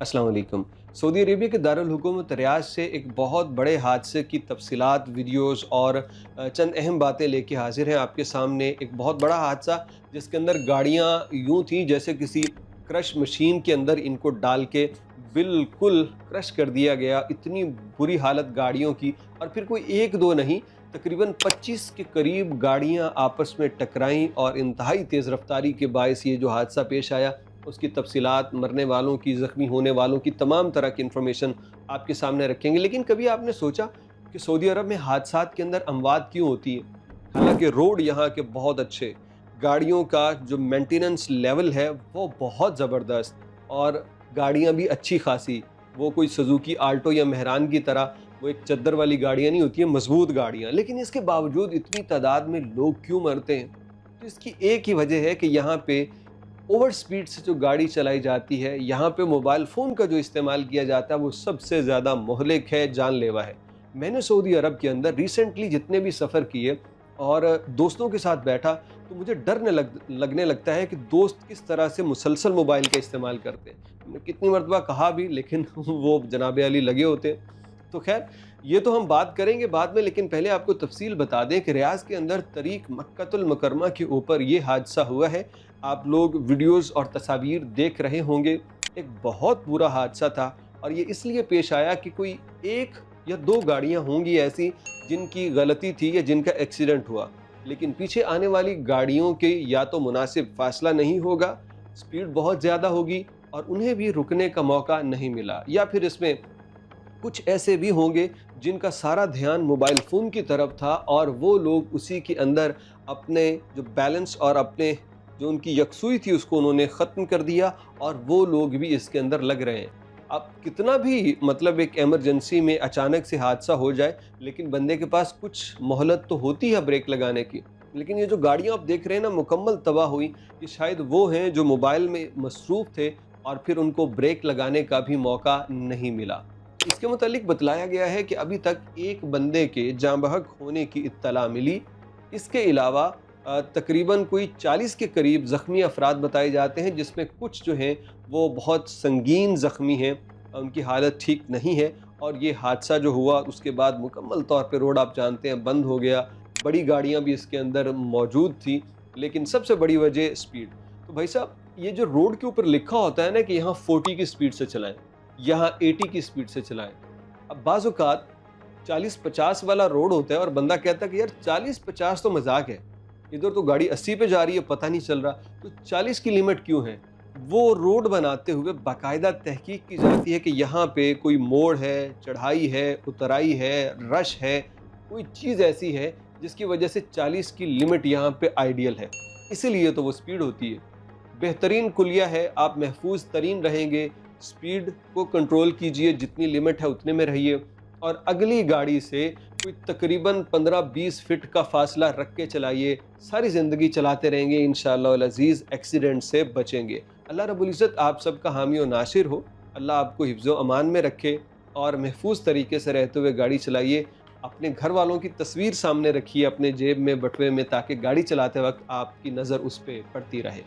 अस्सलाम वालेकुम। Saudi Arabia के दारुल हुकूमत रियाद से एक बहुत बड़े हादसे की तफसीलात, वीडियोज़ और चंद अहम बातें लेके हाज़िर हैं आपके सामने। एक बहुत बड़ा हादसा जिसके अंदर गाड़ियाँ यूँ थीं जैसे किसी क्रश मशीन के अंदर इनको डाल के बिल्कुल क्रश कर दिया गया। इतनी बुरी हालत गाड़ियों की, और फिर कोई 1-2 नहीं, तकरीबन 25 के करीब गाड़ियाँ आपस में टकराईं और इंतहाई तेज़ रफ़्तारी के बायस ये जो हादसा पेश आया, उसकी तफसीलात, मरने वालों की, ज़ख्मी होने वालों की, तमाम तरह की इन्फॉर्मेशन आपके सामने रखेंगे। लेकिन कभी आपने सोचा कि सऊदी अरब में हादसात के अंदर अमवात क्यों होती है? हालाँकि रोड यहाँ के बहुत अच्छे, गाड़ियों का जो मेंटेनेंस लेवल है वो बहुत ज़बरदस्त, और गाड़ियाँ भी अच्छी खासी। वो कोई सुज़ुकी आल्टो या मेहरान की तरह वो एक चद्दर वाली गाड़ियाँ नहीं होती हैं, मज़बूत गाड़ियाँ। लेकिन इसके बावजूद इतनी तादाद में लोग क्यों मरते हैं? तो इसकी एक ही वजह है कि यहाँ पे ओवर स्पीड से जो गाड़ी चलाई जाती है, यहाँ पे मोबाइल फ़ोन का जो इस्तेमाल किया जाता है वो सबसे ज़्यादा मुहलिक है, जानलेवा है। मैंने सऊदी अरब के अंदर रिसेंटली जितने भी सफ़र किए और दोस्तों के साथ बैठा, तो मुझे लगने लगता है कि दोस्त किस तरह से मुसलसल मोबाइल का इस्तेमाल करते हैं। मैंने कितनी मरतबा कहा भी, लेकिन वो जनाब अली लगे होते हैं। तो ख़ैर, ये तो हम बात करेंगे बाद में, लेकिन पहले आपको तफ़सील बता दें कि रियाज़ के अंदर तरीक़ मक्कतुल मुकरमा के ऊपर ये हादसा हुआ है। आप लोग वीडियोज़ और तस्वीर देख रहे होंगे। एक बहुत बुरा हादसा था, और ये इसलिए पेश आया कि कोई 1 या 2 गाड़ियाँ होंगी ऐसी जिनकी गलती थी या जिनका एक्सीडेंट हुआ। लेकिन पीछे आने वाली गाड़ियों के या तो मुनासिब फ़ासला नहीं होगा, स्पीड बहुत ज़्यादा होगी और उन्हें भी रुकने का मौका नहीं मिला, या फिर इसमें कुछ ऐसे भी होंगे जिनका सारा ध्यान मोबाइल फ़ोन की तरफ था और वो लोग उसी के अंदर अपने जो बैलेंस और अपने जो उनकी यकसुई थी उसको उन्होंने ख़त्म कर दिया, और वो लोग भी इसके अंदर लग रहे हैं। अब कितना भी मतलब एक इमरजेंसी में अचानक से हादसा हो जाए, लेकिन बंदे के पास कुछ मोहलत तो होती है ब्रेक लगाने की। लेकिन ये जो गाड़ियाँ आप देख रहे हैं ना, मुकम्मल तबाह हुई, ये शायद वो हैं जो मोबाइल में मसरूफ़ थे और फिर उनको ब्रेक लगाने का भी मौका नहीं मिला। इसके मुतालिक बतलाया गया है कि अभी तक एक बंदे के जाँ बहक होने की इत्तला मिली। इसके अलावा तकरीबन कोई 40 के करीब ज़ख्मी अफ़राद बताए जाते हैं, जिसमें कुछ जो हैं वो बहुत संगीन ज़ख्मी हैं, उनकी हालत ठीक नहीं है। और ये हादसा जो हुआ उसके बाद मुकम्मल तौर पे रोड, आप जानते हैं, बंद हो गया। बड़ी गाड़ियाँ भी इसके अंदर मौजूद थी, लेकिन सबसे बड़ी वजह स्पीड। तो भाई साहब, ये जो रोड के ऊपर लिखा होता है ना कि यहाँ 40 की स्पीड से चलाएँ, यहाँ 80 की स्पीड से चलाएँ। अब बाज़ औक़ात 40-50 वाला रोड होता है और बंदा कहता है कि यार 40-50 तो मज़ाक है, इधर तो गाड़ी 80 पे जा रही है, पता नहीं चल रहा, तो 40 की लिमिट क्यों है? वो रोड बनाते हुए बाकायदा तहकीक की जाती है कि यहाँ पे कोई मोड़ है, चढ़ाई है, उतराई है, रश है, कोई चीज़ ऐसी है जिसकी वजह से 40 की लिमिट यहाँ पे आइडियल है, इसीलिए तो वो स्पीड होती है। बेहतरीन कुलिया है, आप महफूज तरीन रहेंगे, स्पीड को कंट्रोल कीजिए, जितनी लिमिट है उतने में रहिए, और अगली गाड़ी से कोई तकरीबन 15-20 फीट का फासला रख के चलाइए। सारी ज़िंदगी चलाते रहेंगे, इंशाअल्लाह अल अज़ीज़ एक्सीडेंट से बचेंगे। अल्लाह रब्बुल इज़्ज़त आप सबका हामी और नासिर हो। अल्लाह आपको हिफ्ज़ व अमान में रखे और महफूज तरीके से रहते हुए गाड़ी चलाइए। अपने घर वालों की तस्वीर सामने रखिए अपने जेब में, बटुए में, ताकि गाड़ी चलाते वक्त आपकी नज़र उस पे पड़ती रहे।